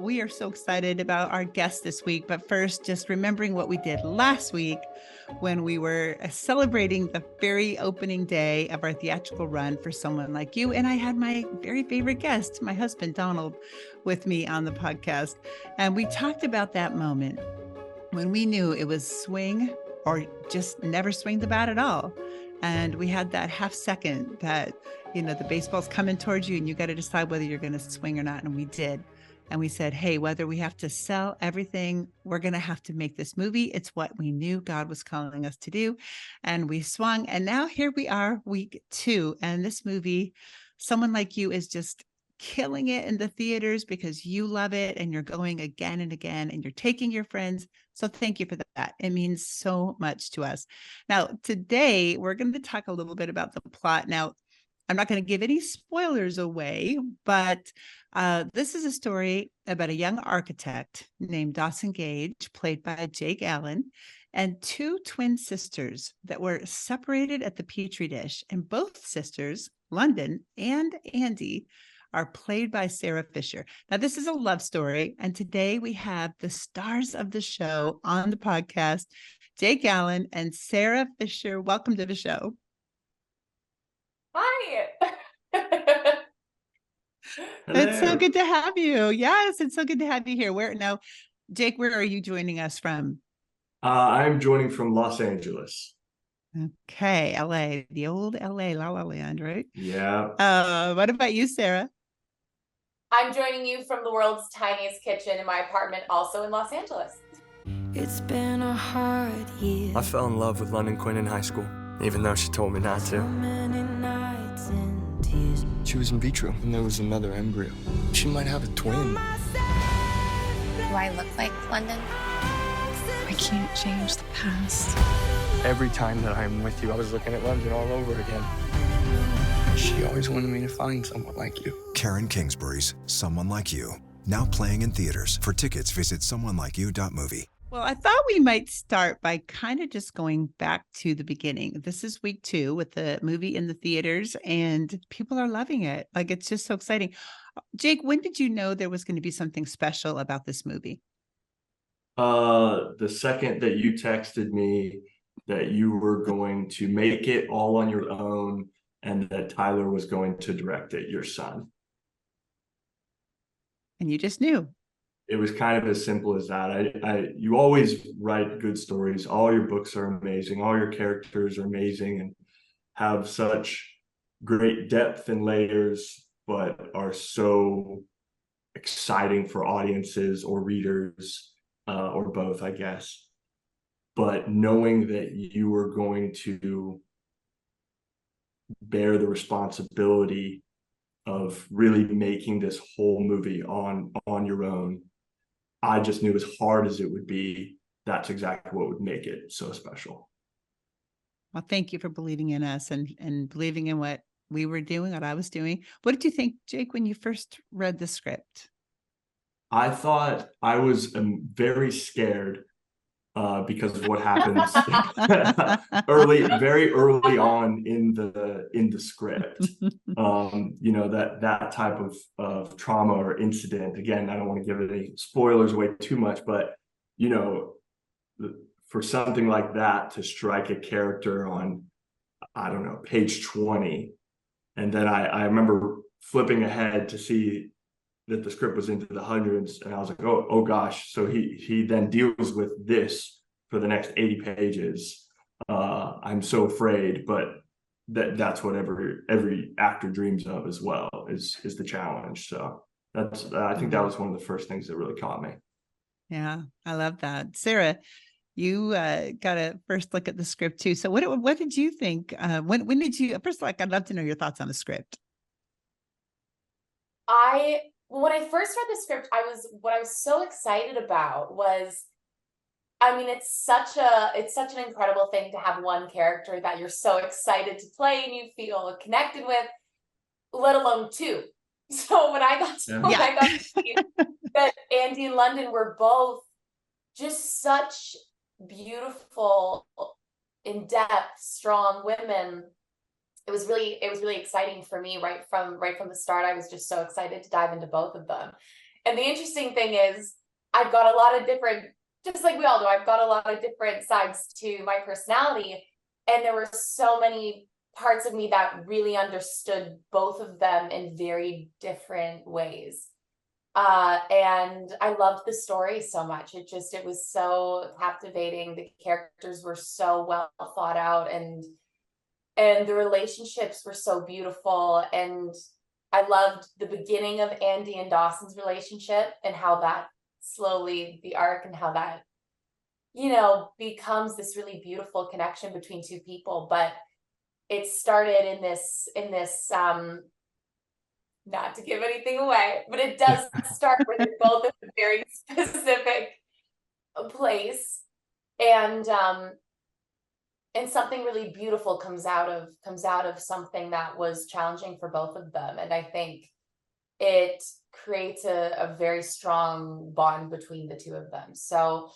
We are so excited about our guest this week, but first, just remembering what we did last week when we were celebrating the very opening day of our theatrical run for Someone Like You. And I had my very favorite guest, my husband, Donald, with me on the podcast. And we talked about that moment when we knew it was swing or just never swing the bat at all. And we had that half second that, the baseball's coming towards you and you got to decide whether you're going to swing or not. And we did. And we said, hey, whether we have to sell everything, we're going to have to make this movie. It's what we knew God was calling us to do. And we swung. And now here we are, week 2. And this movie, Someone Like You, is just killing it in the theaters because you love it and you're going again and again and you're taking your friends. So thank you for that. It means so much to us. Now, today we're going to talk a little bit about the plot. Now, I'm not going to give any spoilers away, but this is a story about a young architect named Dawson Gage, played by Jake Allen, and 2 twin sisters that were separated at the Petri dish. And both sisters, London and Andy, are played by Sarah Fisher. Now, this is a love story, and today we have the stars of the show on the podcast, Jake Allen and Sarah Fisher. Welcome to the show. Hi. It's so good to have you. Yes, it's so good to have you here. Jake, where are you joining us from? I'm joining from Los Angeles. Okay, LA, the old LA, La La Land, right? Yeah. What about you, Sarah? I'm joining you from the world's tiniest kitchen in my apartment, also in Los Angeles. It's been a hard year. I fell in love with London Quinn in high school, even though she told me not So to. many nights and tears. She was in vitro, and there was another embryo. She might have a twin. Do I look like London? I can't change the past. Every time that I'm with you, I was looking at London all over again. She always wanted me to find someone like you. Karen Kingsbury's Someone Like You, now playing in theaters. For tickets, visit someonelikeyou.movie. Well, I thought we might start by kind of just going back to the beginning. This is week 2 with the movie in the theaters, and people are loving it. Like, it's just so exciting. Jake, when did you know there was going to be something special about this movie? The second that you texted me that you were going to make it all on your own and that Tyler was going to direct it, your son. And you just knew. It was kind of as simple as that. You always write good stories. All your books are amazing. All your characters are amazing and have such great depth and layers, but are so exciting for audiences or readers, or both, I guess. But knowing that you were going to bear the responsibility of really making this whole movie on your own, I just knew as hard as it would be, that's exactly what would make it so special. Well, thank you for believing in us and believing in what we were doing, what I was doing. What did you think, Jake, when you first read the script? I thought I was very scared because of what happens very early on in the script. That type of trauma or incident. Again, I don't want to give any spoilers away too much, but for something like that to strike a character on, I don't know, page 20, and then I remember flipping ahead to see that the script was into the hundreds, and I was like, oh gosh. So he then deals with this for the next 80 pages. I'm so afraid, but that's what every actor dreams of as well, is the challenge. So I think that was one of the first things that really caught me. Yeah, I love that. Sarah, you got a first look at the script too. So what did you think? When did you first, I'd love to know your thoughts on the script. When I first read the script, what I was so excited about was, it's such an incredible thing to have one character that you're so excited to play and you feel connected with, let alone 2. So when I got to see that Andy and London were both just such beautiful, in-depth, strong women, it was really exciting for me right from the start. I was just so excited to dive into both of them. And the interesting thing is I've got a lot of different, just like we all do, I've got a lot of different sides to my personality. And there were so many parts of me that really understood both of them in very different ways. And I loved the story so much. It was so captivating. The characters were so well thought out, and the relationships were so beautiful. And I loved the beginning of Andy and Dawson's relationship and how that slowly, the arc, and how that, becomes this really beautiful connection between two people. But it started in this not to give anything away, but it does start where they're both in a very specific place, and something really beautiful comes out of something that was challenging for both of them. And I think it creates a very strong bond between the two of them. So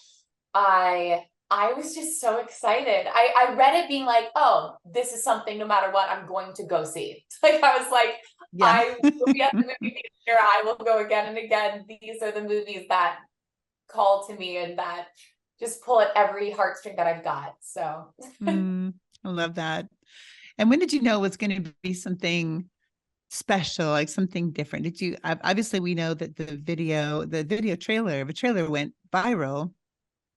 I was just so excited. I read it being like, oh, this is something, no matter what, I'm going to go see. Like, I was like, yeah. I will be at the movie theater. I will go again and again. These are the movies that call to me and that just pull at every heartstring that I've got. So I love that. And when did you know it was going to be something special, like something different? Did you, obviously we know that the video trailer went viral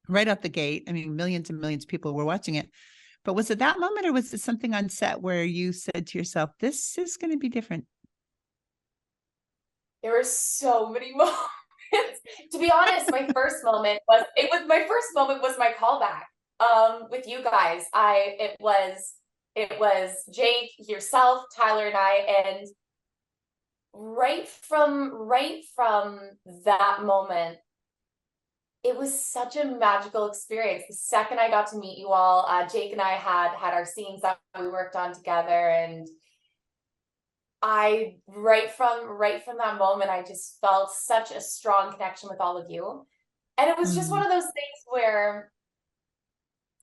right out the gate. I mean, millions and millions of people were watching it. But was it that moment, or was it something on set where you said to yourself, this is going to be different? There were so many moments. To be honest, my first moment was my callback with you guys. It was Jake, yourself, Tyler, and I, and right from that moment, it was such a magical experience. The second I got to meet you all, Jake and I had our scenes that we worked on together, and right from that moment, I just felt such a strong connection with all of you. And it was just one of those things where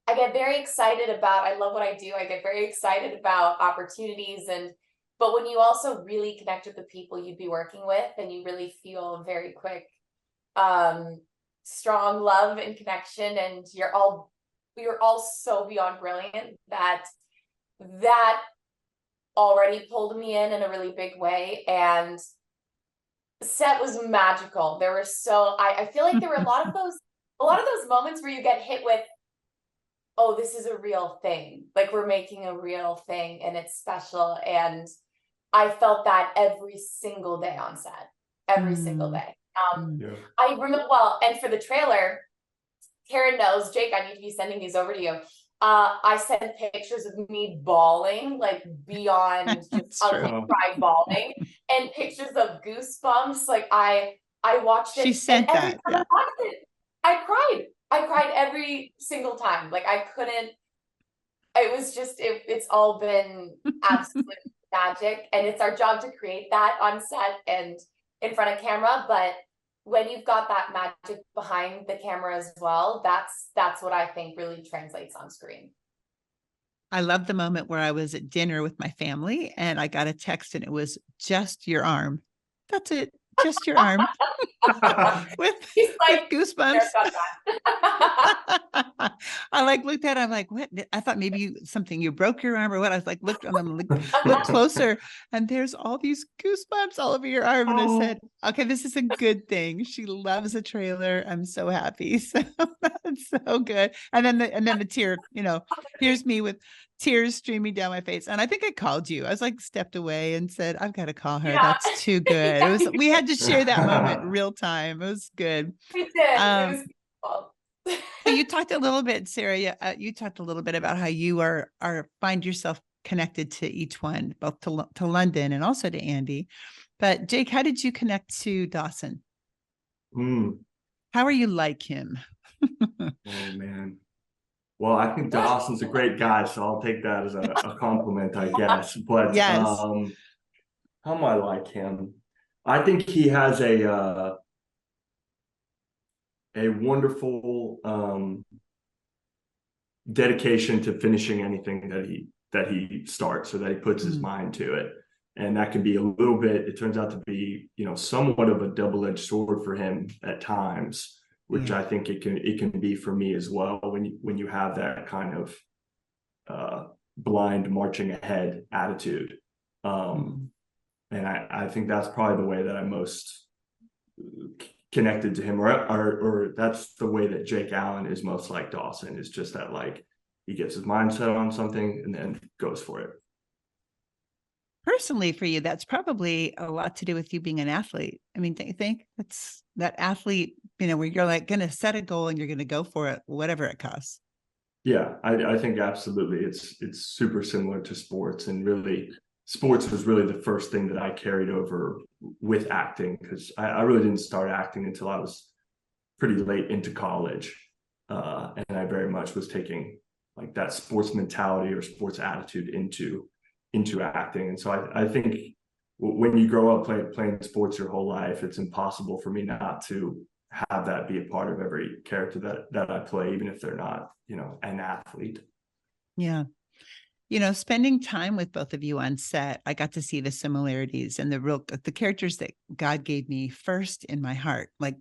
I get very excited about, I love what I do. I get very excited about opportunities, but when you also really connect with the people you'd be working with, and you really feel very quick, strong love and connection, and you're all so beyond brilliant, that already pulled me in a really big way. And the set was magical. There were I feel like there were a lot of those moments where you get hit with, oh, this is a real thing, like we're making a real thing and it's special. And I felt that every single day on set, every single day. I remember, well, and for the trailer, Karen knows, Jake, I need to be sending these over to you. I sent pictures of me bawling, like beyond just ugly cry bawling, and pictures of goosebumps. Like I watched it. She sent that. I watched it, I cried every single time. Like I couldn't. It was just it's all been absolute magic, and it's our job to create that on set and in front of camera. But when you've got that magic behind the camera as well, that's what I think really translates on screen. I love the moment where I was at dinner with my family and I got a text and it was just your arm. That's it. Just your arm. with goosebumps. I looked at it, I'm like, what? I thought maybe you broke your arm or what? I was like, look closer, and there's all these goosebumps all over your arm. And I said, okay, this is a good thing. She loves the trailer. I'm so happy. So that's so good. And then the tear, here's me with tears streaming down my face. And I think I called you. I was like stepped away and said, I've got to call her. Yeah. That's too good. We had to share that moment real time. It was good. We did. It was beautiful. So you talked a little bit, Sarah, you talked a little bit about how you are find yourself connected to each one, both to London and also to Andy. But Jake, how did you connect to Dawson? How are you like him? Oh man. Well, I think Dawson's a great guy, so I'll take that as a compliment, I guess. But yes. How am I like him? I think he has a wonderful dedication to finishing anything that he starts, so that he puts his mind to it. And that can be a little bit, it turns out to be, somewhat of a double-edged sword for him at times, which I think it can be for me as well, when you have that kind of blind marching ahead attitude. And I think that's probably the way that I'm most connected to him, or that's the way that Jake Allen is most like Dawson, is just that, like, he gets his mind set on something and then goes for it. Personally, for you, that's probably a lot to do with you being an athlete. I mean, don't you think that's that athlete, where you're like going to set a goal and you're going to go for it, whatever it costs? Yeah, I think absolutely. It's super similar to sports, and really sports was really the first thing that I carried over with acting, because I really didn't start acting until I was pretty late into college. And I very much was taking like that sports mentality or sports attitude into acting. And so I think when you grow up playing sports your whole life, it's impossible for me not to have that be a part of every character that I play, even if they're not, an athlete. Yeah. Spending time with both of you on set, I got to see the similarities and the characters that God gave me first in my heart. Like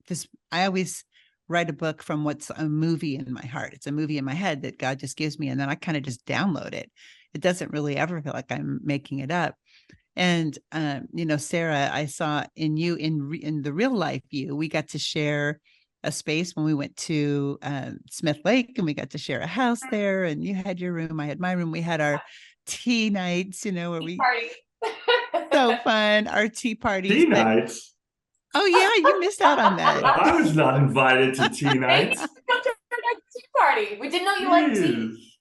this, I always write a book from what's a movie in my heart. It's a movie in my head that God just gives me, and then I kind of just download it. It doesn't really ever feel like I'm making it up. And, Sarah, I saw in you, in the real life you, we got to share a space when we went to Smith Lake, and we got to share a house there, and you had your room, I had my room. We had our tea nights, where we Party. so fun, our tea parties. Tea nights? Oh yeah, you missed out on that. I was not invited to tea nights. Tea party. We didn't know you liked tea.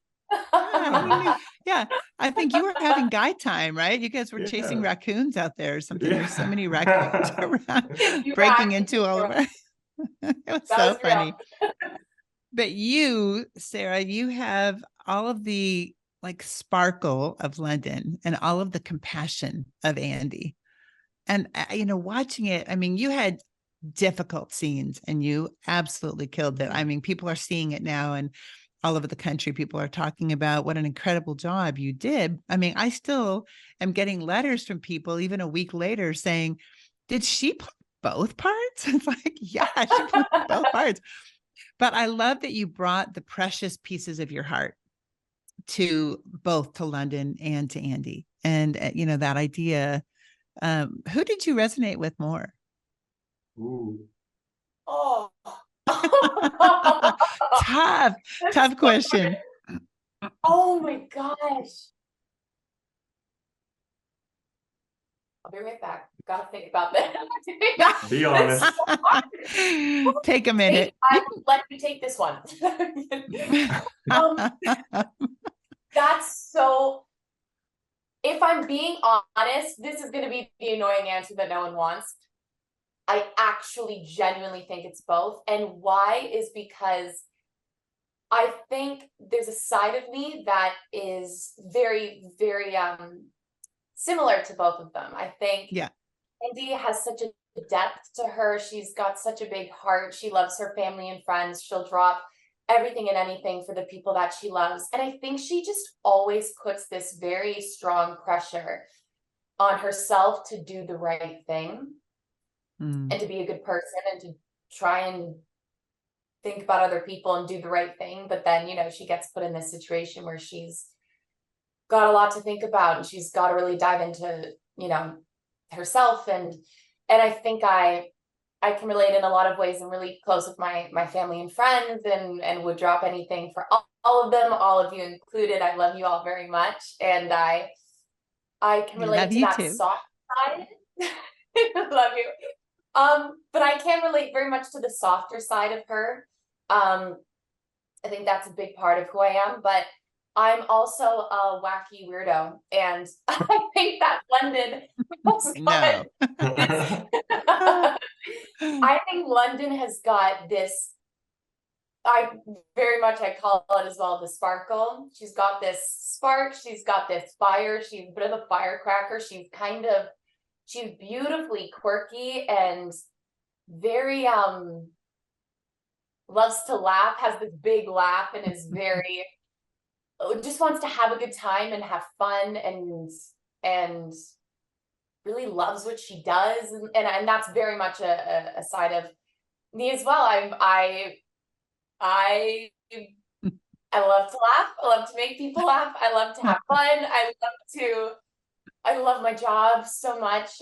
Yeah, I think you were having guy time, right? You guys were chasing raccoons out there or something. There's so many raccoons around breaking into all of us. It was so funny. But you, Sarah, you have all of the like sparkle of London and all of the compassion of Andy. And, watching it, I mean, you had difficult scenes and you absolutely killed it. I mean, people are seeing it now, and all over the country, people are talking about what an incredible job you did. I mean, I still am getting letters from people even a week later saying, did she play both parts? It's like, yeah, she played both parts. But I love that you brought the precious pieces of your heart to both to London and to Andy. And, that idea, who did you resonate with more? Ooh. Oh. Tough question. Oh my gosh. I'll be right back. Gotta think about that. Be honest. Take a minute. I will let you take this one. That's so, if I'm being honest, this is going to be the annoying answer that no one wants. I actually genuinely think it's both. And why is because I think there's a side of me that is very, very similar to both of them. I think Andy has such a depth to her. She's got such a big heart. She loves her family and friends. She'll drop everything and anything for the people that she loves. And I think she just always puts this very strong pressure on herself to do the right thing and to be a good person and to try and think about other people and do the right thing. But then, she gets put in this situation where she's got a lot to think about, and she's got to really dive into, herself. And I think I can relate in a lot of ways. I'm really close with my family and friends, and would drop anything for all of them, all of you included. I love you all very much. And I can relate to that soft side. Love you. But I can relate very much to the softer side of her. I think that's a big part of who I am, but I'm also a wacky weirdo, and I think that London was fun. I think London has got this, I call it as well, the sparkle. She's got this spark, she's got this fire, she's a bit of a firecracker. She's beautifully quirky and very, loves to laugh, has this big laugh, and is just wants to have a good time and have fun and really loves what she does, and that's very much a side of me as well. I love to laugh. I love to make people laugh. I love to have fun. I love my job so much.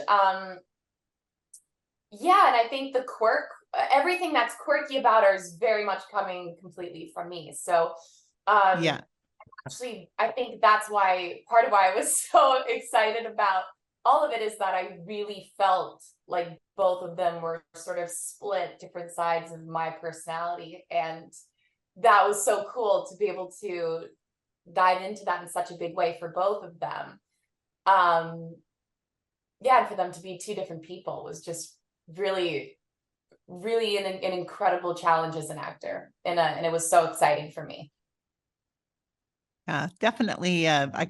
Yeah, and I think the quirk, everything that's quirky about her is very much coming completely from me. So, Yeah. actually, I think that's why, part of why I was so excited about all of it is that I really felt like both of them were sort of split different sides of my personality. And that was so cool to be able to dive into that in such a big way for both of them. Yeah, and for them to be two different people was just really, really an incredible challenge as an actor, and it was so exciting for me. Yeah, definitely. I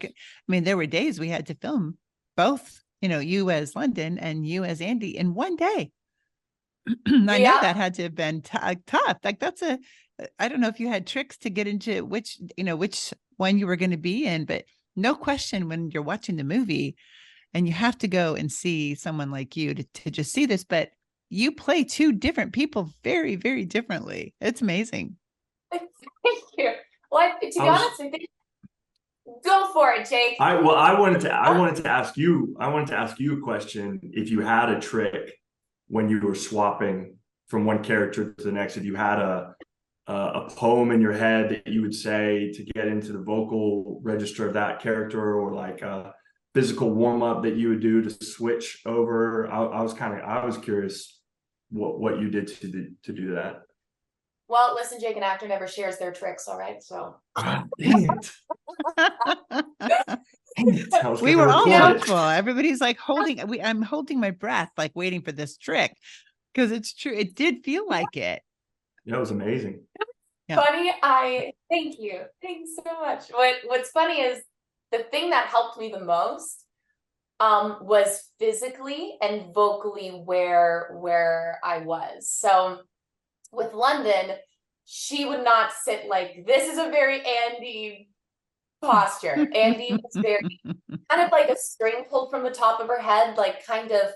mean, there were days we had to film both, you as London and you as Andy in one day. I know that had to have been tough. Like I don't know if you had tricks to get into which one you were going to be in, but no question when you're watching the movie and you have to go and see someone like you to just see this, but you play two different people very, very differently. It's amazing. Thank you. Well, to be honest, I think go for it, Jake. I wanted to ask you a question. If you had a trick when you were swapping from one character to the next, if you had a poem in your head that you would say to get into the vocal register of that character, or like a physical warm-up that you would do to switch over. I was curious what you did to do that. Well, listen, Jake, an actor never shares their tricks, all right? So dang it. We were all hopeful. Everybody's like I'm holding my breath, like waiting for this trick, because it's true. It did feel like it. Yeah, it was amazing. Yeah. Funny. Thank you. Thanks so much. What's funny is the thing that helped me the most was physically and vocally where I was. So with London, she would not sit like, this is a very Andy posture. Andy was very kind of like a string pulled from the top of her head, like kind of,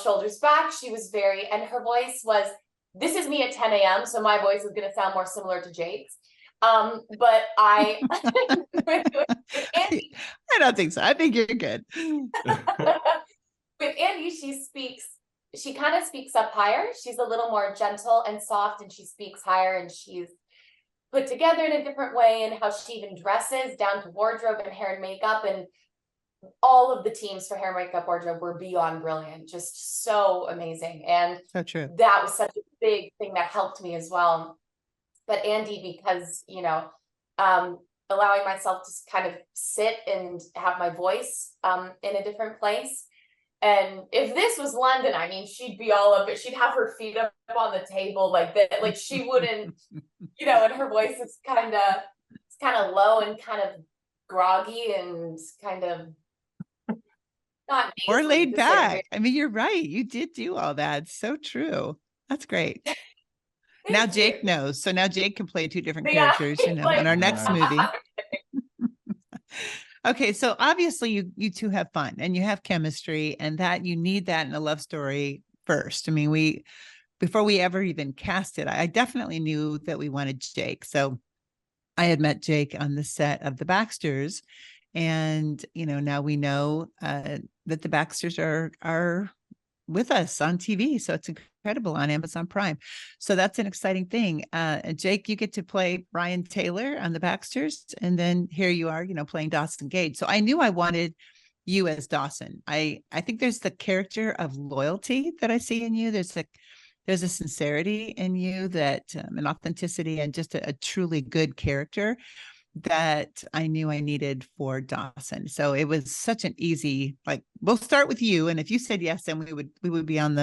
shoulders back. She was and her voice was, this is me at 10 a.m. So my voice is going to sound more similar to Jake's. But I Andy, I don't think so. I think you're good. With Andy, she kind of speaks up higher. She's a little more gentle and soft, and she speaks higher, and she's put together in a different way, and how she even dresses, down to wardrobe and hair and makeup. And all of the teams for hair, makeup, wardrobe were beyond brilliant, just so amazing. And so true. That was such a big thing that helped me as well. But Andy, because, allowing myself to kind of sit and have my voice in a different place. And if this was London, I mean, she'd be all up, she'd have her feet up on the table like that. Like she wouldn't, and her voice is kind of low and kind of groggy and kind of not or laid back. I mean, you're right. You did do all that. It's so true. That's great. Now Jake knows. So now Jake can play two different characters, in our next movie. Okay, so obviously you two have fun and you have chemistry, and that you need that in a love story first. I mean, before we ever even cast it, I definitely knew that we wanted Jake. So I had met Jake on the set of The Baxters, and now we know that the Baxters are with us on TV. So it's incredible on Amazon Prime. So that's an exciting thing. Jake, you get to play Brian Taylor on The Baxters. And then here you are, playing Dawson Gage. So I knew I wanted you as Dawson. I think there's the character of loyalty that I see in you. There's a sincerity in you, that an authenticity, and just a truly good character that I knew I needed for Dawson. So it was such an easy, like, we'll start with you. And if you said yes, then we would be on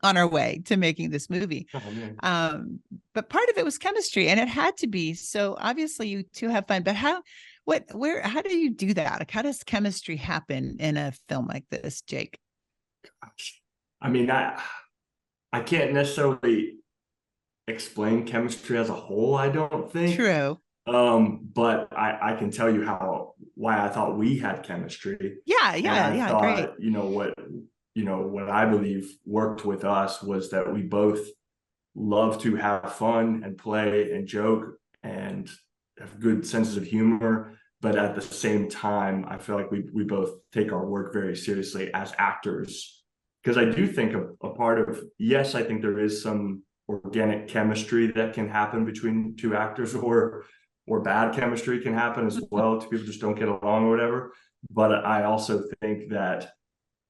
our way to making this movie. But part of it was chemistry, and it had to be. So obviously you two have fun, but how do you do that? Like, how does chemistry happen in a film like this, Jake? Gosh. I mean, I can't necessarily explain chemistry as a whole, I don't think. True. But I can tell you why I thought we had chemistry. Yeah, And yeah, I yeah, thought, great. what I believe worked with us was that we both love to have fun and play and joke and have good senses of humor. But at the same time, I feel like we both take our work very seriously as actors. Because I do think a part of, yes, I think there is some organic chemistry that can happen between two actors, or bad chemistry can happen as well. Two people just don't get along or whatever. But I also think that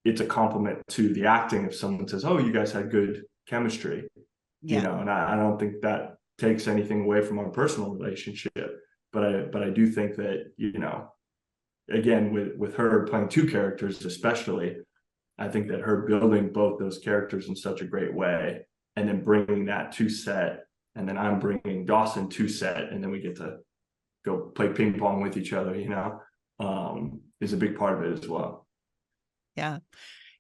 it's a compliment to the acting if someone says, "Oh, you guys had good chemistry," Yeah. and I don't think that takes anything away from our personal relationship. But I do think that, again, with her playing two characters, especially, I think that her building both those characters in such a great way, and then bringing that to set, and then I'm bringing Dawson to set, and then we get to go play ping pong with each other, is a big part of it as well. Yeah.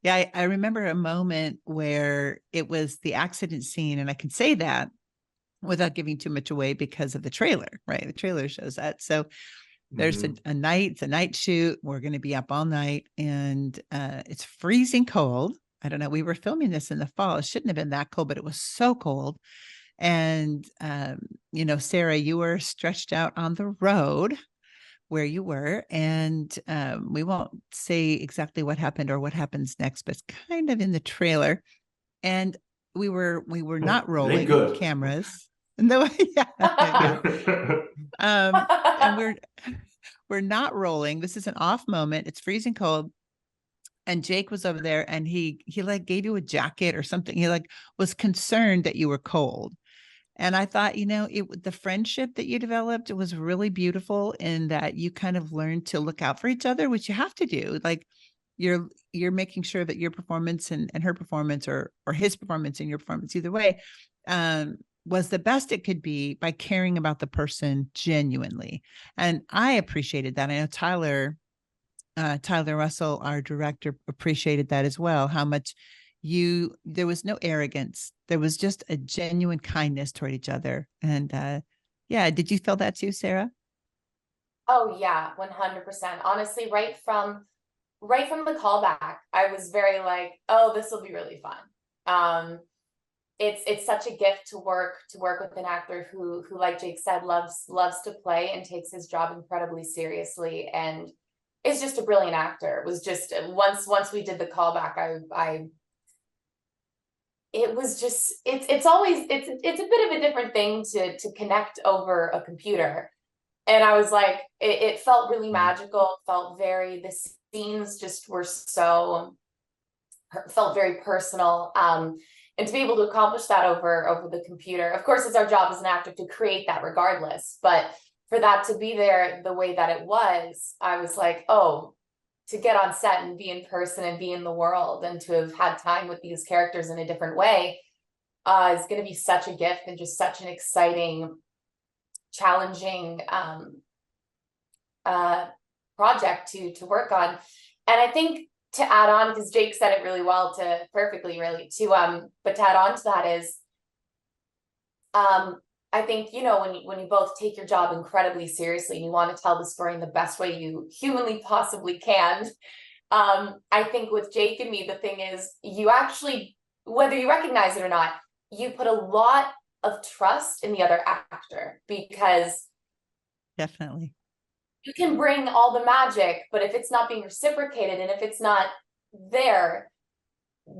Yeah. I remember a moment where it was the accident scene, and I can say that without giving too much away because of the trailer, right? The trailer shows that. So there's a night, it's a night shoot. We're going to be up all night, and it's freezing cold. I don't know. We were filming this in the fall. It shouldn't have been that cold, but it was so cold. And, Sarah, you were stretched out on the road where you were, and we won't say exactly what happened or what happens next, but it's kind of in the trailer. And we were not rolling cameras. No, yeah. And we're not rolling. This is an off moment. It's freezing cold. And Jake was over there, and he like gave you a jacket or something. He like was concerned that you were cold. And I thought, the friendship that you developed, it was really beautiful in that you kind of learned to look out for each other, which you have to do. Like you're making sure that your performance and her performance, or his performance and your performance, either way, was the best it could be by caring about the person genuinely. And I appreciated that. I know Tyler Russell, our director, appreciated that as well. How much there was no arrogance. There was just a genuine kindness toward each other. And did you feel that too, Sarah? Oh yeah, 100%. Honestly, right from the callback, I was very like, oh, this will be really fun. It's such a gift to work with an actor who, like Jake said, loves to play and takes his job incredibly seriously, and is just a brilliant actor. It was just once we did the callback, it was just, it's always a bit of a different thing to connect over a computer. And I was like, it felt really magical, the scenes just felt very personal. And to be able to accomplish that over the computer, of course, it's our job as an actor to create that regardless. But for that to be there the way that it was, I was like, oh, to get on set and be in person and be in the world and to have had time with these characters in a different way is going to be such a gift and just such an exciting, challenging project to work on. And I think to add on, because Jake said it really well, but to add on to that is, I think, when you both take your job incredibly seriously and you want to tell the story in the best way you humanly possibly can, I think with Jake and me, the thing is, you actually, whether you recognize it or not, you put a lot of trust in the other actor, because definitely you can bring all the magic, but if it's not being reciprocated and if it's not there,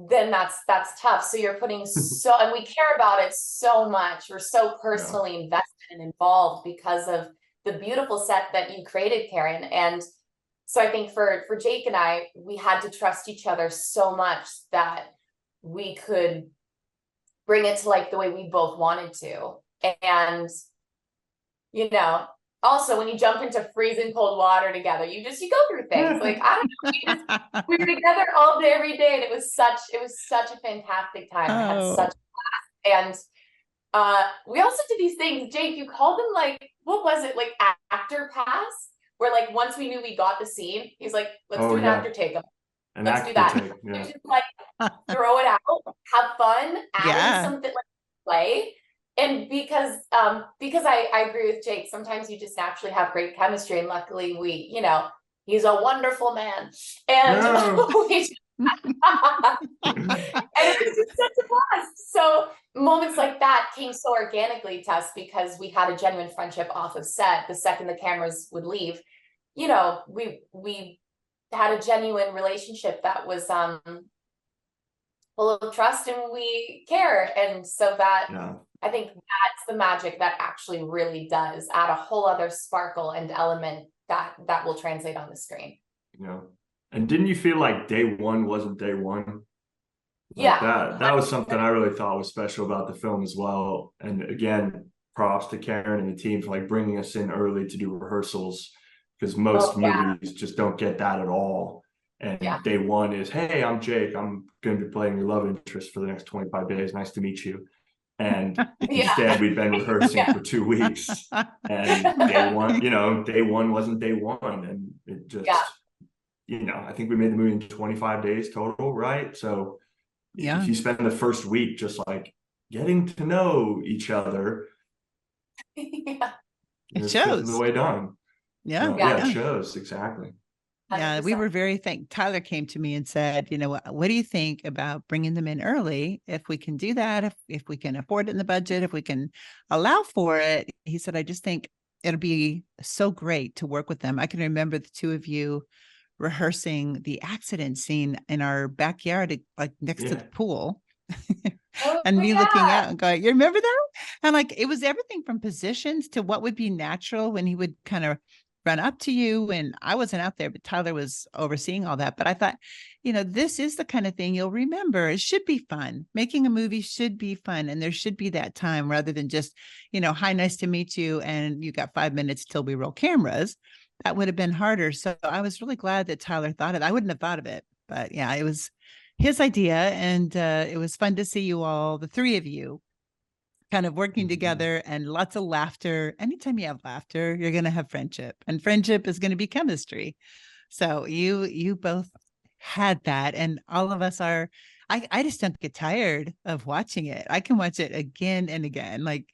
then that's tough. So you're putting and we care about it so much. We're so personally invested and involved because of the beautiful set that you created, Karen. And so I think for Jake and I, we had to trust each other so much that we could bring it to like the way we both wanted to. And, also when you jump into freezing cold water together, you go through things. Like, I don't know, we were together all day, every day. And it was such a fantastic time. I had such a blast. And we also did these things, Jake, you called them like, what was it? Like actor pass, where like, once we knew we got the scene, he's like, let's do an actor take. Let's do that. Just like throw it out, have fun, add in something like play. And because I agree with Jake, sometimes you just naturally have great chemistry, and luckily he's a wonderful man, and No. and it was just such a blast. So moments like that came so organically to us because we had a genuine friendship off of set. The second the cameras would leave, we had a genuine relationship that was full of trust, and we cared. And so that, I think that's the magic that actually really does add a whole other sparkle and element that will translate on the screen. And didn't you feel like day one wasn't day one? That was something I really thought was special about the film as well. And again, props to Karen and the team for like bringing us in early to do rehearsals, because most movies just don't get that at all. And day one is, hey, I'm Jake, I'm going to be playing your love interest for the next 25 days. Nice to meet you. And instead we'd been rehearsing for 2 weeks, and day one wasn't day one. And it just, I think we made the movie in 25 days total, right? So if you spend the first week just like getting to know each other, it shows the way done. It shows, exactly. Yeah, 100%. We were very Tyler came to me and said, what do you think about bringing them in early? If we can do that, if we can afford it in the budget, if we can allow for it. He said, I just think it'll be so great to work with them. I can remember the two of you rehearsing the accident scene in our backyard, like next to the pool. And me looking out and going, you remember that? And like, it was everything from positions to what would be natural when he would kind of run up to you. And I wasn't out there, but Tyler was overseeing all that. But I thought, this is the kind of thing you'll remember. It should be fun. Making a movie should be fun. And there should be that time rather than just, hi, nice to meet you. And you got 5 minutes till we roll cameras. That would have been harder. So I was really glad that Tyler thought of it. I wouldn't have thought of it, but yeah, it was his idea. And it was fun to see you all, the three of you, kind of working together, and lots of laughter. Anytime you have laughter, you're going to have friendship, and friendship is going to be chemistry. So you both had that, and all of us are, I just don't get tired of watching it. I can watch it again and again. Like,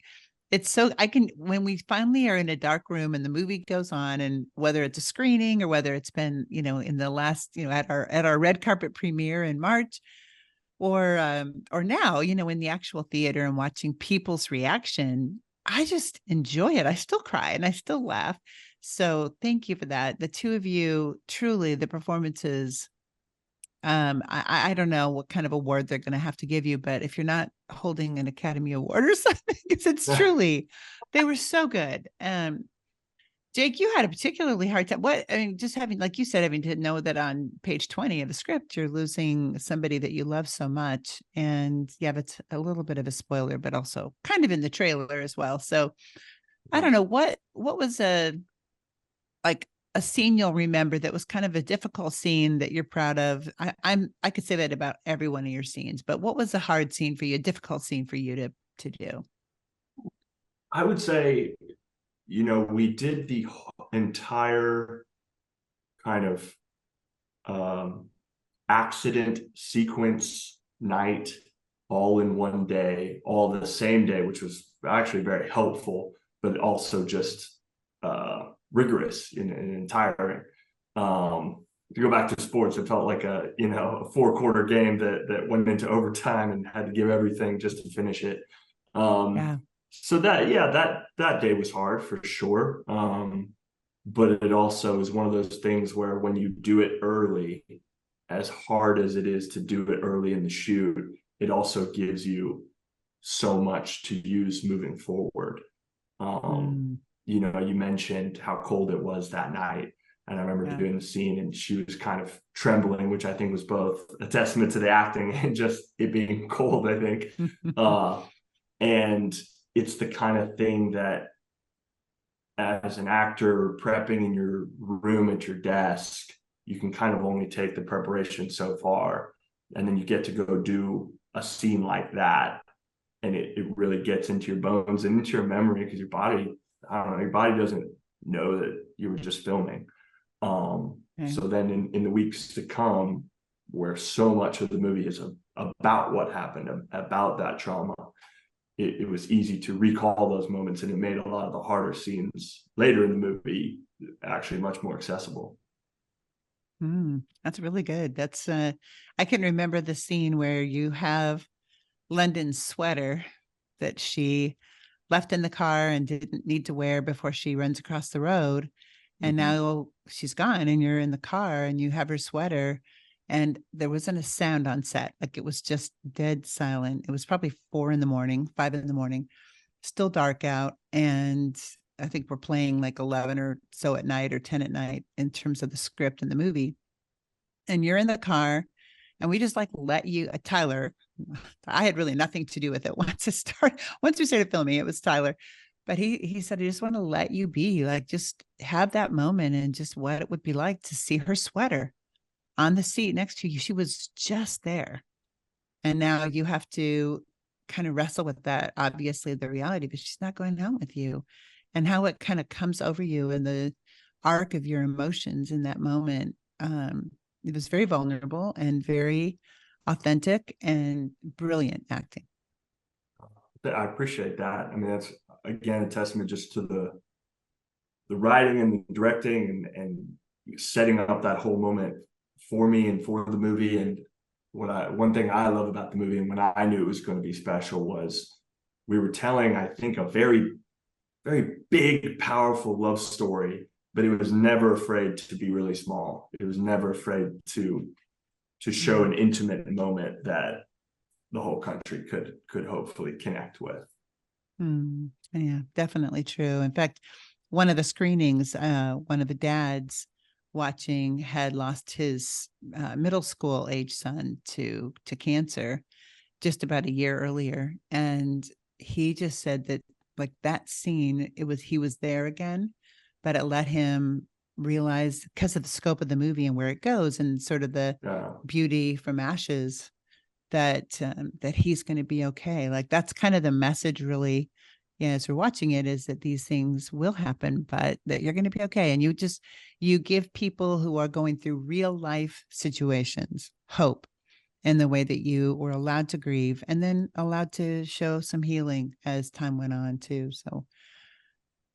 it's so, when we finally are in a dark room and the movie goes on, and whether it's a screening or whether it's been, in the last, at our red carpet premiere in March, or now, in the actual theater and watching people's reaction, I just enjoy it. I still cry and I still laugh. So thank you for that. The two of you, truly, the performances, I don't know what kind of award they're going to have to give you, but if you're not holding an Academy Award or something, because it's truly, they were so good. Jake, you had a particularly hard time. Just having, like you said, having to know that on page 20 of the script, you're losing somebody that you love so much. And that's a little bit of a spoiler, but also kind of in the trailer as well. So I don't know, what was a scene you'll remember that was kind of a difficult scene that you're proud of? I could say that about every one of your scenes, but what was a hard scene for you, a difficult scene for you to do? I would say, we did the entire kind of accident sequence night all in one day, all the same day, which was actually very helpful, but also just rigorous and tiring. To go back to sports, it felt like a 4-quarter game that went into overtime and had to give everything just to finish it. So that day was hard for sure. But it also is one of those things where when you do it early, as hard as it is to do it early in the shoot, it also gives you so much to use moving forward. You mentioned how cold it was that night. And I remember doing the scene and she was kind of trembling, which I think was both a testament to the acting and just it being cold, I think. And it's the kind of thing that as an actor prepping in your room at your desk, you can kind of only take the preparation so far. And then you get to go do a scene like that. And it really gets into your bones and into your memory because your body doesn't know that you were just filming. So then in the weeks to come, where so much of the movie is about what happened, about that trauma, it was easy to recall those moments, and it made a lot of the harder scenes later in the movie actually much more accessible. That's really good. That's I can remember the scene where you have London's sweater that she left in the car and didn't need to wear before she runs across the road. And now she's gone and you're in the car and you have her sweater, and there wasn't a sound on set. Like, it was just dead silent. It was probably 4 a.m, 5 a.m, still dark out. And I think we're playing like 11 or so at night or 10 at night in terms of the script and the movie. And you're in the car and we just like let you, Tyler, I had really nothing to do with it once we started filming. It was Tyler, but he said, I just want to let you be, like, just have that moment and just what it would be like to see her sweater on the seat next to you. She was just there. And now you have to kind of wrestle with that, obviously the reality, but she's not going home with you, and how it kind of comes over you in the arc of your emotions in that moment. It was very vulnerable and very authentic and brilliant acting. I appreciate that. I mean, that's again a testament just to the writing and the directing and setting up that whole moment for me and for the movie. And one thing I love about the movie, and when I knew it was going to be special, was we were telling, I think, a very, very big, powerful love story, but it was never afraid to be really small. It was never afraid to show an intimate moment that the whole country could hopefully connect with. Yeah, definitely true. In fact, one of the screenings, one of the dads watching had lost his middle school age son to cancer just about a year earlier. And he just said that, like, that scene, he was there again, but it let him realize, because of the scope of the movie and where it goes and sort of the beauty from ashes, that he's going to be okay. Like, that's kind of the message, really, as we're watching it, is that these things will happen, but that you're going to be okay. And you give people who are going through real life situations hope in the way that you were allowed to grieve and then allowed to show some healing as time went on too. So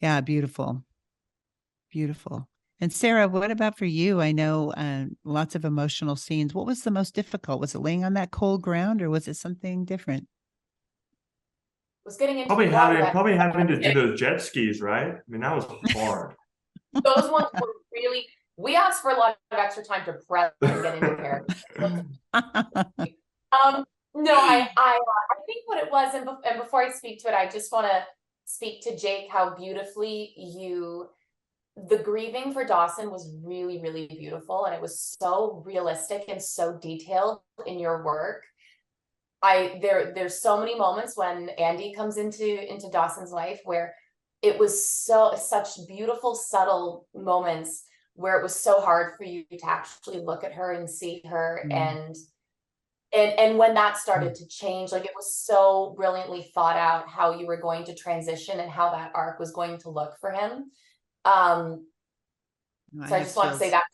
yeah, beautiful. And Sarah, what about for you? I know lots of emotional scenes. What was the most difficult? Was it laying on that cold ground, or was it something different? Was getting into probably having to do those jet skis, right? I mean, that was hard. Those ones were really, we asked for a lot of extra time to prep and get into character. No, I think what it was, and before I speak to it, I just want to speak to Jake, how beautifully the grieving for Dawson was really, really beautiful, and it was so realistic and so detailed in your work. There's so many moments when Andy comes into Dawson's life where it was such beautiful, subtle moments where it was so hard for you to actually look at her and see her. And when that started to change, like, it was so brilliantly thought out how you were going to transition and how that arc was going to look for him. So I just want to say that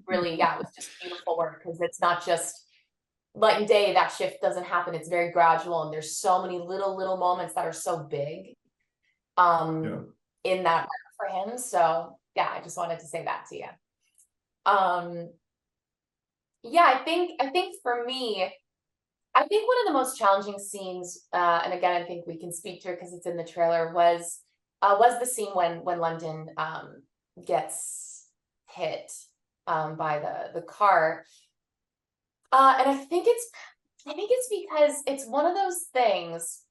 really, it was just beautiful work, because it's not just light and day. That shift doesn't happen. It's very gradual, and there's so many little moments that are so big in that work for him. So yeah, I just wanted to say that to you. I think for me, I think one of the most challenging scenes, and again, I think we can speak to it because it's in the trailer, was the scene when London gets hit by the car. And I think it's because it's one of those things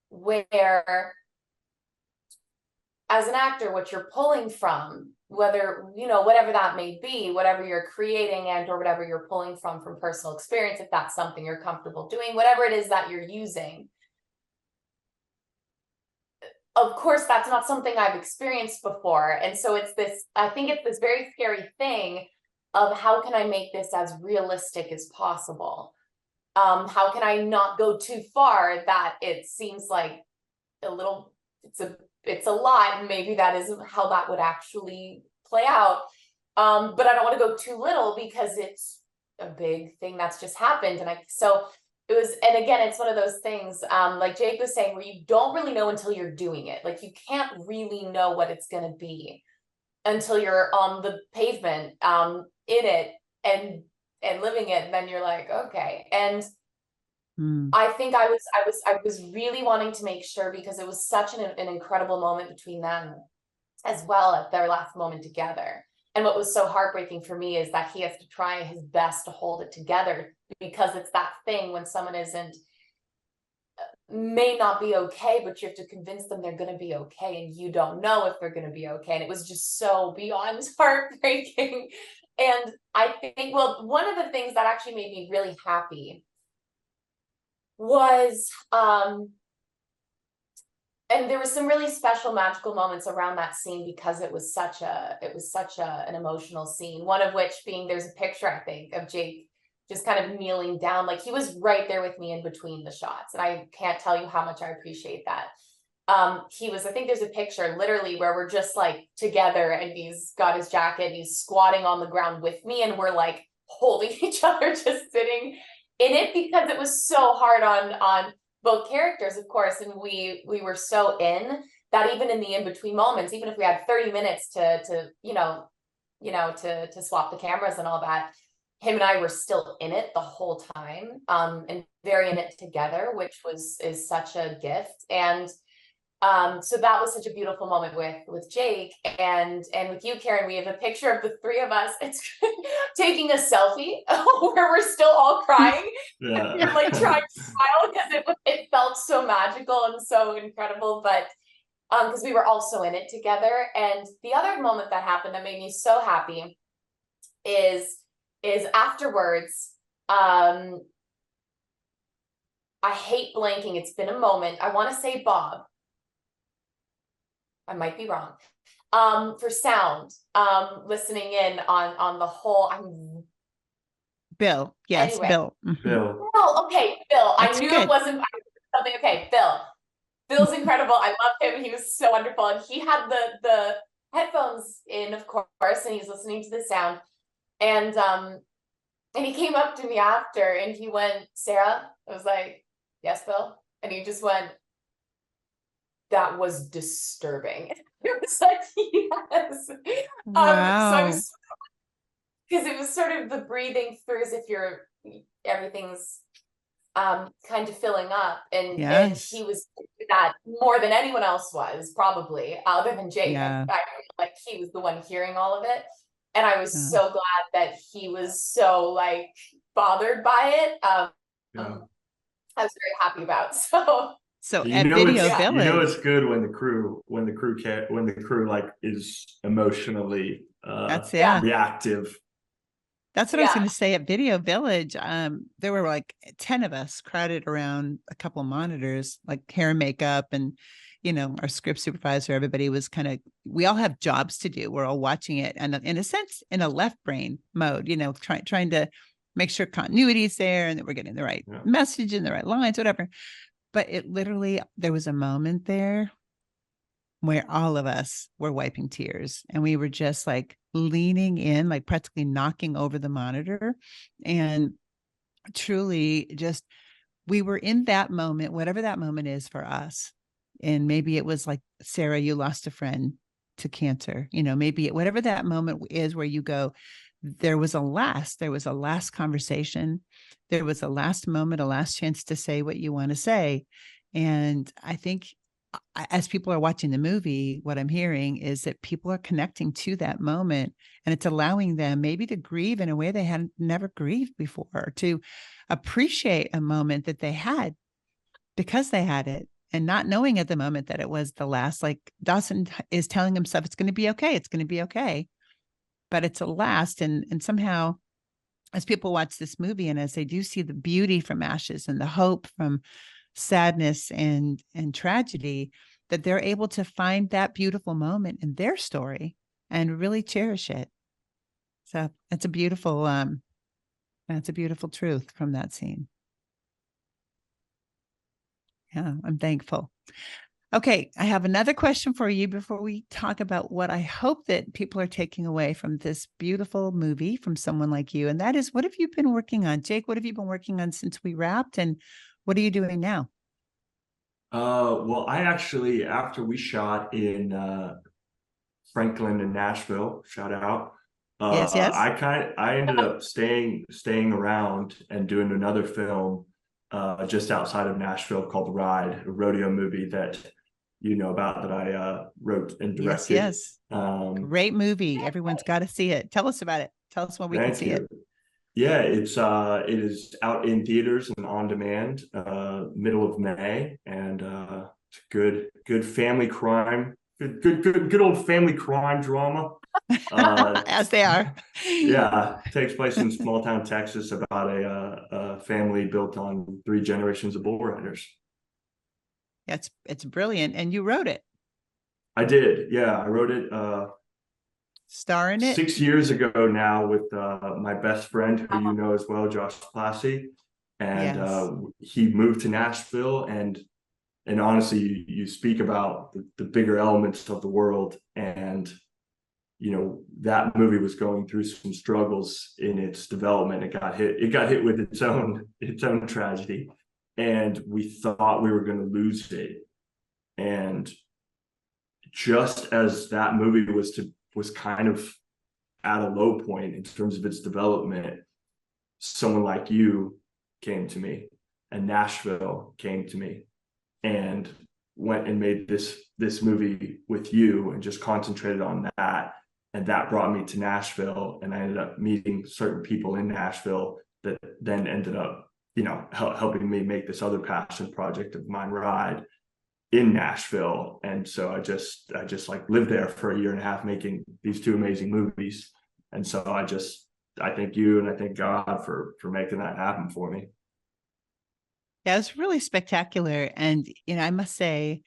where, as an actor, what you're pulling from, whether, whatever that may be, whatever you're creating and or whatever you're pulling from personal experience, if that's something you're comfortable doing, whatever it is that you're using. Of course, that's not something I've experienced before. And so I think it's this very scary thing of, how can I make this as realistic as possible? How can I not go too far that it seems like it's a lot, and maybe that isn't how that would actually play out. But I don't want to go too little, because it's a big thing that's just happened. And so and again, it's one of those things, like Jake was saying, where you don't really know until you're doing it. Like, you can't really know what it's going to be until you're on the pavement, in it and living it. And then you're like, okay. And I think I was really wanting to make sure, because it was such an incredible moment between them as well, at their last moment together. And what was so heartbreaking for me is that he has to try his best to hold it together, because it's that thing when someone may not be okay, but you have to convince them they're going to be okay, and you don't know if they're going to be okay. And it was just so beyond heartbreaking. And I think, well, one of the things that actually made me really happy was, and there were some really special magical moments around that scene, because it was such an emotional scene. One of which being, there's a picture, I think, of Jake just kind of kneeling down. Like, he was right there with me in between the shots, and I can't tell you how much I appreciate that. I think there's a picture literally where we're just like together, and he's got his jacket and he's squatting on the ground with me, and we're like holding each other, just sitting in it, because it was so hard on both characters, of course. And we were so in that, even in the in-between moments, even if we had 30 minutes to swap the cameras and all that, him and I were still in it the whole time, and very in it together, which is such a gift. And so that was such a beautiful moment with Jake, and with you, Karen. We have a picture of the three of us. It's taking a selfie where we're still all crying, and like trying to smile, because it felt so magical and so incredible. But because we were all so in it together. And the other moment that happened that made me so happy is afterwards. I hate blanking. It's been a moment. I want to say Bob. I might be wrong. For sound, listening in on the whole. Bill. Yes, anyway. Bill. Bill. Oh, okay, Bill. That's I knew good. it wasn't something. Okay, Bill. Bill's incredible. I love him. He was so wonderful, and he had the headphones in, of course, and he's listening to the sound. And he came up to me after, and he went, "Sarah." I was like, "Yes, Bill," and he just went, "That was disturbing." It was like, yes. Wow. So because it was sort of the breathing through, as if everything's kind of filling up, and he was that more than anyone else was, probably, other than Jake. Yeah. I feel like he was the one hearing all of it, and I was so glad that he was so like bothered by it. I was very happy about. So You at know Video it's, Village, you know it's good when the crew like is emotionally reactive. That's what I was going to say. At Video Village, there were like 10 of us crowded around a couple of monitors, like hair and makeup, and our script supervisor. Everybody was we all have jobs to do. We're all watching it, and in a sense, in a left brain mode, trying to make sure continuity is there and that we're getting the right message and the right lines, whatever. But it literally, there was a moment there where all of us were wiping tears, and we were just like leaning in, like practically knocking over the monitor. And truly just, we were in that moment, whatever that moment is for us. And maybe it was like, Sarah, you lost a friend to cancer, maybe whatever that moment is where you go, there was a last conversation. There was a last moment, a last chance to say what you want to say. And I think as people are watching the movie, what I'm hearing is that people are connecting to that moment, and it's allowing them maybe to grieve in a way they hadn't never grieved before, or to appreciate a moment that they had because they had it, and not knowing at the moment that it was the last. Like Dawson is telling himself, it's going to be okay. It's going to be okay. But it's a last. And somehow, as people watch this movie, and as they do see the beauty from ashes and the hope from sadness and tragedy, that they're able to find that beautiful moment in their story and really cherish it. So it's a beautiful truth from that scene. Yeah, I'm thankful. Okay, I have another question for you before we talk about what I hope that people are taking away from this beautiful movie from someone like you. And that is, what have you been working on? Jake, what have you been working on since we wrapped? And what are you doing now? Well, I actually, after we shot in Franklin and Nashville, shout out. Yes, yes. I ended up staying around and doing another film just outside of Nashville called The Ride, a rodeo movie that you know about, that I wrote and Yes, directed. yes. Great movie. Everyone's got to see it. Tell us about it. Tell us when we can Thank see you. it. Yeah, it is out in theaters and on demand, middle of May, and it's good family crime, good old family crime drama. As they are. Yeah, takes place in small town Texas about a family built on 3 generations of bull riders. It's brilliant. And you wrote it. I did, yeah, I wrote it Star in it. 6 years ago now with my best friend, who you know as well, Josh Plassey, and Yes. he moved to Nashville, and honestly, you speak about the bigger elements of the world, and you know that movie was going through some struggles in its development. It got hit with its own tragedy, and we thought we were going to lose it. And just as that movie was kind of at a low point in terms of its development, someone like you came to me, and Nashville came to me, and went and made this movie with you, and just concentrated on that. And that brought me to Nashville, and I ended up meeting certain people in Nashville that then ended up, you know, helping me make this other passion project of mine, Ride, in Nashville. And so I just like lived there for a year and a half making these two amazing movies. And so I thank you, and I thank God for making that happen for me. Yeah, it was really spectacular. And, I must say,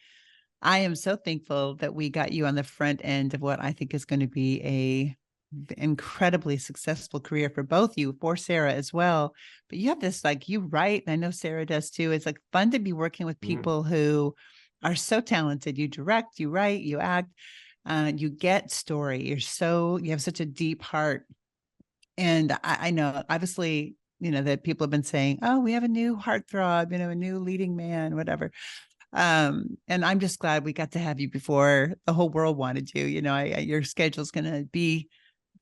I am so thankful that we got you on the front end of what I think is going to be a incredibly successful career for both you, for Sarah as well. But you have this, like, you write, and I know Sarah does too. It's like fun to be working with people who are so talented. You direct, you write, you act, you get story. You have such a deep heart. And I know, obviously, that people have been saying, oh, we have a new heartthrob, a new leading man, whatever. And I'm just glad we got to have you before the whole world wanted you. Your schedule's going to be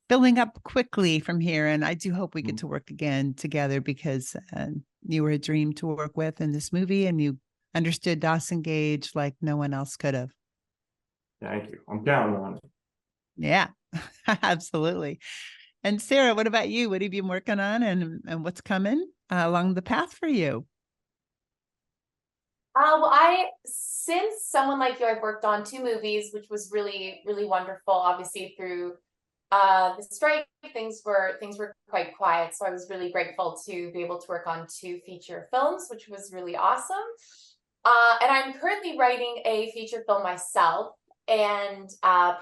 filling up quickly from here. And I do hope we get to work again together, because you were a dream to work with in this movie, and you understood Dawson Gage like no one else could have. Thank you. I'm counting on it. Yeah, absolutely. And Sarah, what about you? What have you been working on, and what's coming along the path for you? Well, since Someone Like You, I've worked on 2 movies, which was really, really wonderful. Obviously, through the strike, things were quite quiet. So I was really grateful to be able to work on 2 feature films, which was really awesome. And I'm currently writing a feature film myself, and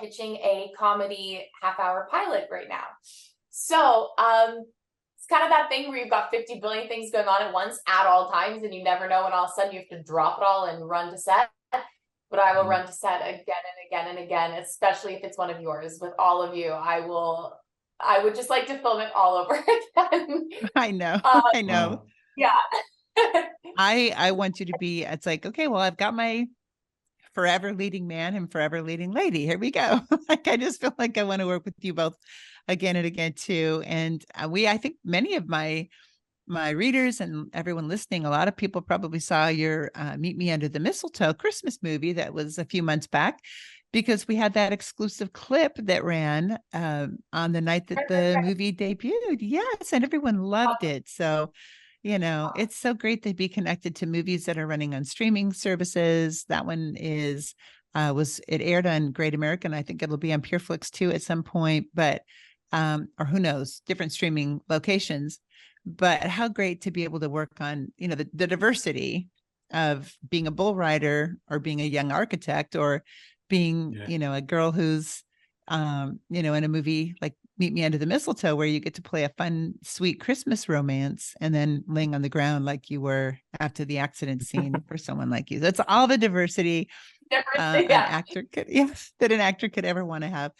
pitching a comedy half-hour pilot right now. So it's kind of that thing where you've got 50 billion things going on at once at all times, and you never know when all of a sudden you have to drop it all and run to set. But I will run to set again and again and again, especially if it's one of yours. With all of you, I would just like to film it all over again. I know. I know. Yeah. I want you to be, it's like, okay, well, I've got my forever leading man and forever leading lady. Here we go. Like, I just feel like I want to work with you both again and again too. And I think many of my readers and everyone listening, a lot of people probably saw your Meet Me Under the Mistletoe Christmas movie that was a few months back, because we had that exclusive clip that ran on the night that the movie debuted. Yes, and everyone loved it. So, it's so great to be connected to movies that are running on streaming services. That one it aired on Great American. I think it'll be on PureFlix too at some point, but or who knows, different streaming locations. But how great to be able to work on, the diversity of being a bull rider, or being a young architect, or being, a girl who's, in a movie like Meet Me Under the Mistletoe, where you get to play a fun, sweet Christmas romance, and then laying on the ground like you were after the accident scene for Someone Like You. That's all the diversity. different. an actor could, that an actor could ever want to have.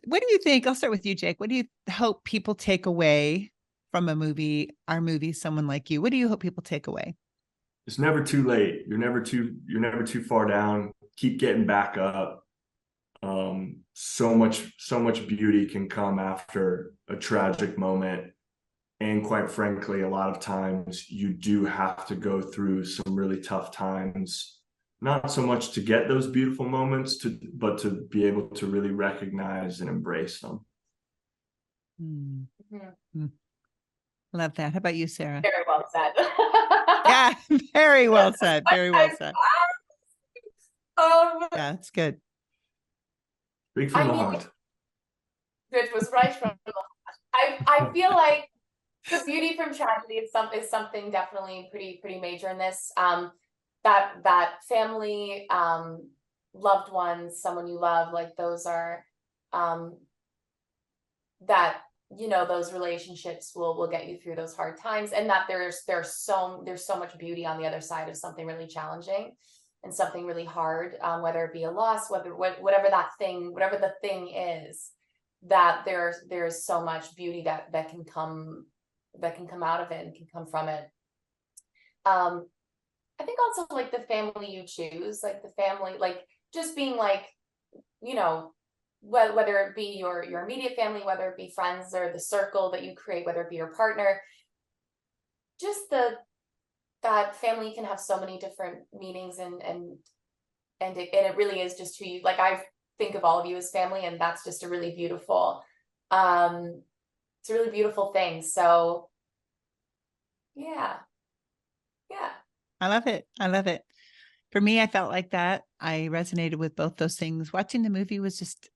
What do you think? I'll start with you, Jake. What do you hope people take away from our movie, Someone Like You? What do you hope people take away? It's never too late. You're never too far down. Keep getting back up. So much beauty can come after a tragic moment. And quite frankly, a lot of times you do have to go through some really tough times, not so much to get those beautiful moments, but to be able to really recognize and embrace them. Mm-hmm. Love that. How about you, Sarah? Very well said. Yeah, very well said. Very well said. Yeah, that's good. Big from the heart. Which was right from the heart. I feel like the beauty from tragedy is something definitely pretty major in this. That family, loved ones, someone you love, like those are that, you know, those relationships will get you through those hard times, and that there's so much beauty on the other side of something really challenging and something really hard, whether it be a loss, whatever the thing is, that there's so much beauty that can come out of it and can come from it. I think also like the family you choose, like the family, like just being like, you know, whether it be your immediate family, whether it be friends or the circle that you create, whether it be your partner, just that family can have so many different meanings, and it really is just who you, like, I think of all of you as family, and that's just a really beautiful, it's a really beautiful thing. So yeah. I love it. I love it. For me, I felt like that. I resonated with both those things. Watching the movie was just,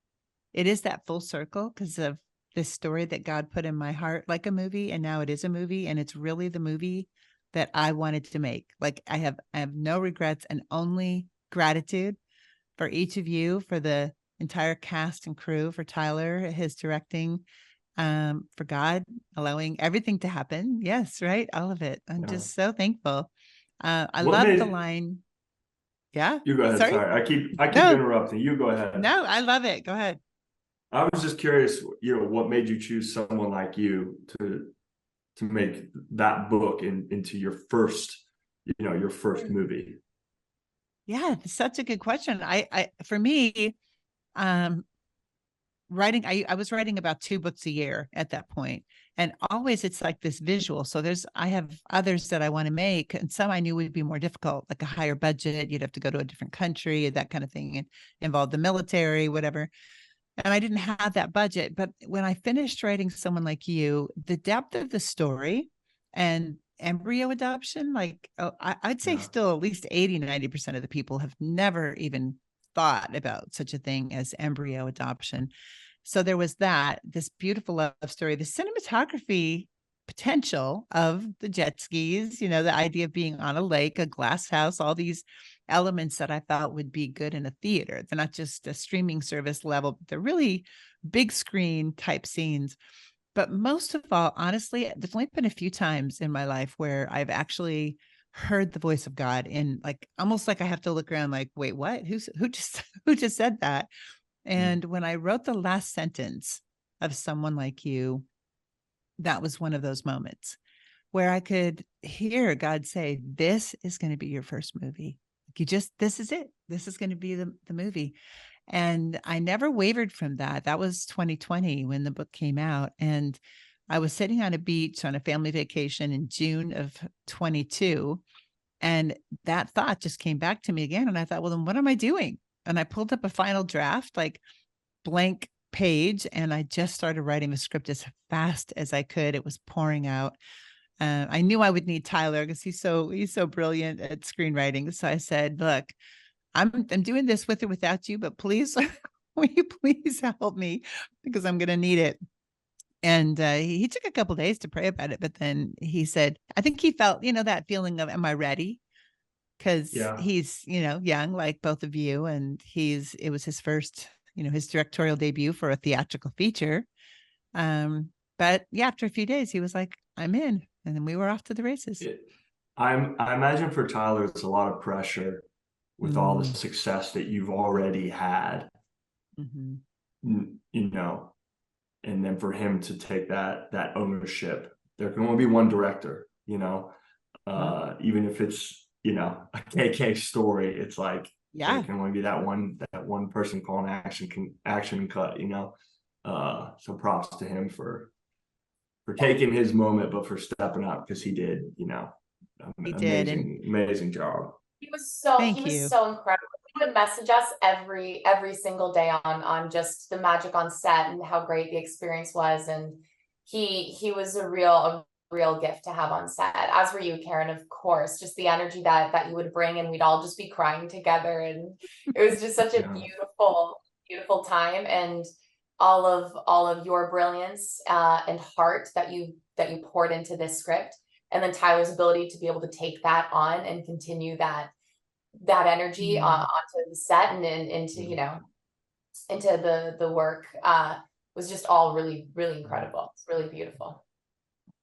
it is that full circle because of this story that God put in my heart like a movie, and now it is a movie, and it's really the movie that I wanted to make. Like I have no regrets and only gratitude for each of you, for the entire cast and crew, for Tyler, his directing, for God allowing everything to happen. Yes, right. All of it. I'm just so thankful. I love the line. Yeah. You go ahead. Sorry. I keep interrupting. You go ahead. No, I love it. Go ahead. I was just curious, you know, what made you choose Someone Like You to make that book into your first movie? Yeah, it's such a good question. For me, writing, I was writing about 2 books a year at that point. And always it's like this visual. So I have others that I want to make, and some I knew would be more difficult, like a higher budget. You'd have to go to a different country, that kind of thing, and involve the military, whatever. And I didn't have that budget. But when I finished writing Someone Like You, the depth of the story and embryo adoption, like I'd say still at least 80-90% of the people have never even thought about such a thing as embryo adoption. So there was this beautiful love story, the cinematography potential of the jet skis, you know, the idea of being on a lake, a glass house, all these elements that I thought would be good in a theater. They're not just a streaming service level, but they're really big screen type scenes. But most of all, honestly, there's only been a few times in my life where I've actually heard the voice of God, in like almost like I have to look around like, wait, what? Who just said that? And when I wrote the last sentence of Someone Like You, that was one of those moments where I could hear God say, this is going to be your first movie. This is it. This is going to be the movie. And I never wavered from that. That was 2020 when the book came out. And I was sitting on a beach on a family vacation in June of 22. And that thought just came back to me again. And I thought, well, then what am I doing? And I pulled up a final draft, like blank page, and I just started writing the script as fast as I could. It was pouring out. I knew I would need Tyler because he's so brilliant at screenwriting. So I said, look, I'm doing this with or without you, but please, will you please help me, because I'm going to need it. And he took a couple of days to pray about it, but then he said, I think he felt, you know, that feeling of, am I ready? Because he's, you know, young, like both of you. And it was his first, you know, his directorial debut for a theatrical feature. But yeah, after a few days, he was like, I'm in. And then we were off to the races. I imagine for Tyler, it's a lot of pressure with all the success that you've already had, you know, and then for him to take that ownership. There can only be one director, you know, even if it's, you know, a KK story, it's like, there can only be that one person calling action and cut, you know. So props to him for taking his moment, but for stepping up, because he did, you know, amazing job. He was so incredible. He would message us every single day on just the magic on set and how great the experience was, and he was a real gift to have on set, as were you, Karen, of course. Just the energy that you would bring, and we'd all just be crying together, and it was just such a beautiful time, and all of your brilliance and heart that you poured into this script, and then Tyler's ability to be able to take that on and continue that energy onto the set and into, you know, into the work was just all really incredible. It's really beautiful.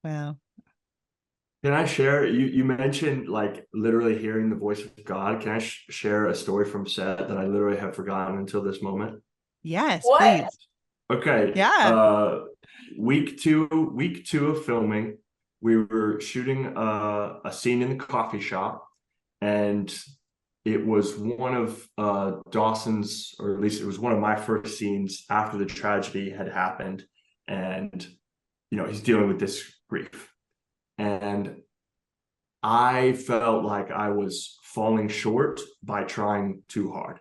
Wow. Can I share, you mentioned like literally hearing the voice of God. Can I share a story from set that I literally have forgotten until this moment? Yes, what? please. Okay. Yeah. Week two of filming, we were shooting a scene in the coffee shop, and it was one of Dawson's, or at least it was one of my first scenes after the tragedy had happened, and you know, he's dealing with this grief. And I felt like I was falling short by trying too hard.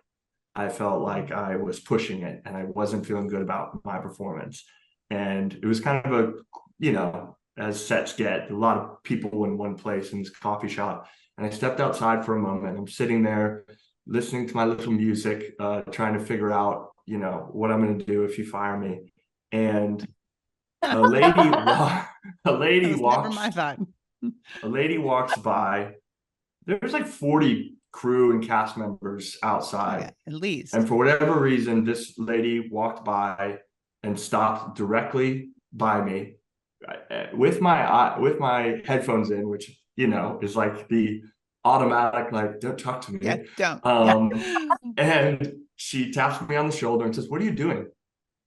I felt like I was pushing it, and I wasn't feeling good about my performance. And it was kind of a, you know, as sets get, a lot of people in one place in this coffee shop. And I stepped outside for a moment. I'm sitting there listening to my little music, trying to figure out, you know, what I'm going to do if you fire me. And a lady walks by. There's like 40 crew and cast members outside, at least. And for whatever reason, this lady walked by and stopped directly by me with my headphones in, which, you know, is like the automatic, like, don't talk to me. Yeah, don't. And she taps me on the shoulder and says, "What are you doing?"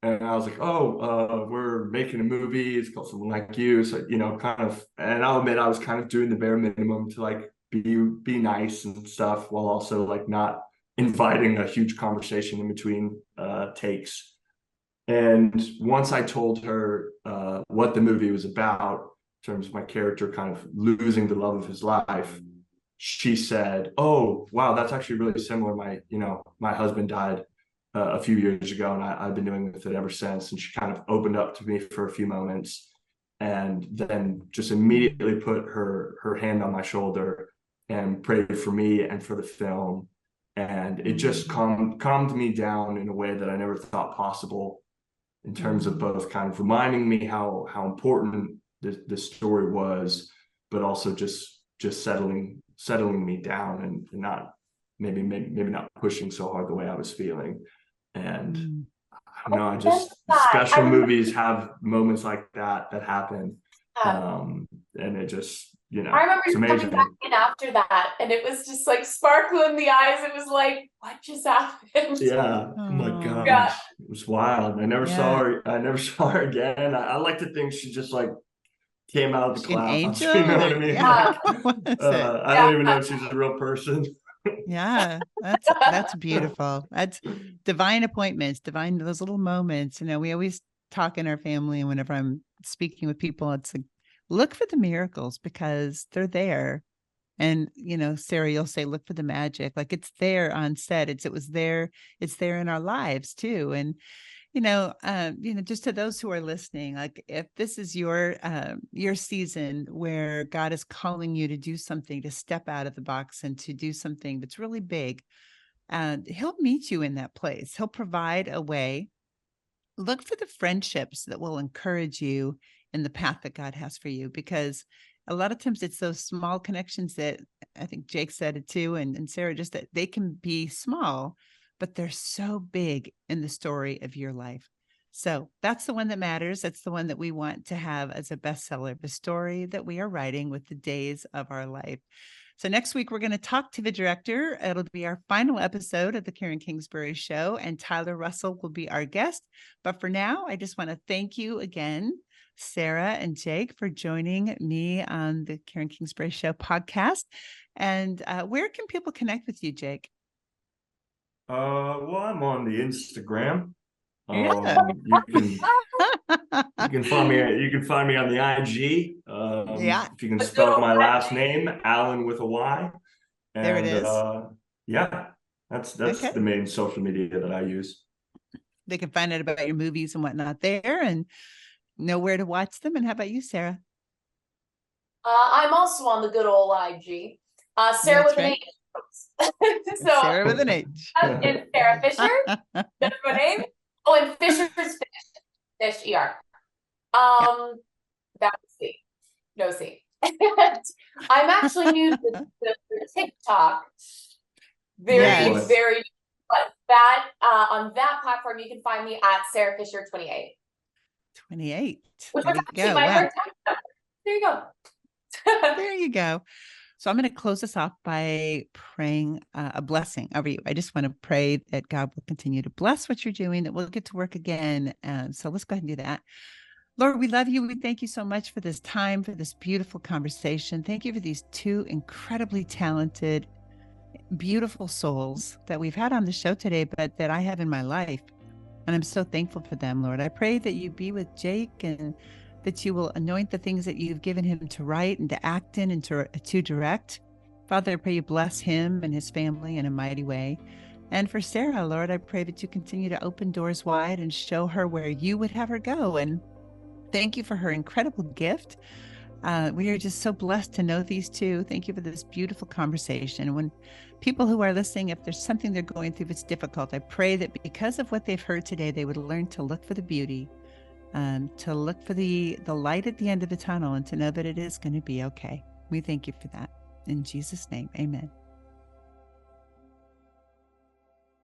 And I was like, "Oh, we're making a movie. It's called Someone Like You." So, you know, kind of, and I'll admit I was kind of doing the bare minimum to like be nice and stuff, while also like not inviting a huge conversation in between takes. And once I told her what the movie was about, in terms of my character kind of losing the love of his life, she said, "Oh, wow, that's actually really similar. My husband died a few years ago, and I've been doing with it ever since." And she kind of opened up to me for a few moments, and then just immediately put her hand on my shoulder and prayed for me and for the film. And it just calmed me down in a way that I never thought possible, in terms of both kind of reminding me how important this story was, but also just settling me down and not maybe not pushing so hard the way I was feeling. And I don't know, special movies have moments like that happen. And it just, you know, I remember it's amazing. coming back in after that, and it was just like sparkle in the eyes. It was like, what just happened? Yeah. Oh my gosh. It was wild. I never saw her again. I like to think she just like came out of the clouds. Angel? You know what I mean? Yeah. I don't even know if she's a real person. Yeah, that's beautiful. That's divine appointments, those little moments. You know, we always talk in our family, and whenever I'm speaking with people, it's like, look for the miracles, because they're there. And, you know, Sarah, you'll say, look for the magic. Like, it's there on set. It's there in our lives too. And, you know, just to those who are listening, like, if this is your season where God is calling you to do something, to step out of the box and to do something that's really big, he'll meet you in that place. He'll provide a way. Look for the friendships that will encourage you in the path that God has for you, because a lot of times it's those small connections that, I think Jake said it too, and Sarah, just that they can be small, but they're so big in the story of your life. So that's the one that matters. That's the one that we want to have as a bestseller, the story that we are writing with the days of our life. So next week, we're going to talk to the director. It'll be our final episode of the Karen Kingsbury Show, and Tyler Russell will be our guest. But for now, I just want to thank you again, Sarah and Jake, for joining me on the Karen Kingsbury Show podcast. And where can people connect with you, Jake? Well, I'm on the Instagram. Yeah. You can find me. You can find me on the IG. Yeah. If you can spell my last name, Allyn with a Y. And, there it is. Yeah, that's Okay. the main social media that I use. They can find out about your movies and whatnot there, and know where to watch them. And how about you, Sarah? I'm also on the good old IG. Sarah with an H. So Sarah with an H. And Sarah Fisher. That's my name. Oh, and Fisher's Fish. ER. That was C. No C. I'm actually new to the TikTok. Very, but that on that platform you can find me at Sarah Fisher 28. 28. Which There was we actually go. my Wow. hard time. There you go. There you go. So I'm going to close this off by praying a blessing over you. I just want to pray that God will continue to bless what you're doing, that we'll get to work again. So let's go ahead and do that. Lord, we love you. We thank you so much for this time, for this beautiful conversation. Thank you for these two incredibly talented, beautiful souls that we've had on the show today, but that I have in my life. And I'm so thankful for them, Lord. I pray that you be with Jake and that you will anoint the things that you've given him to write and to act in and to direct. Father, I pray you bless him and his family in a mighty way. And for Sarah, Lord, I pray that you continue to open doors wide and show her where you would have her go. And thank you for her incredible gift. We are just so blessed to know these two. Thank you for this beautiful conversation. When people who are listening, if there's something they're going through that's difficult, I pray that because of what they've heard today, they would learn to look for the beauty, to look for the light at the end of the tunnel, and to know that it is going to be okay. We thank you for that. In Jesus' name, amen.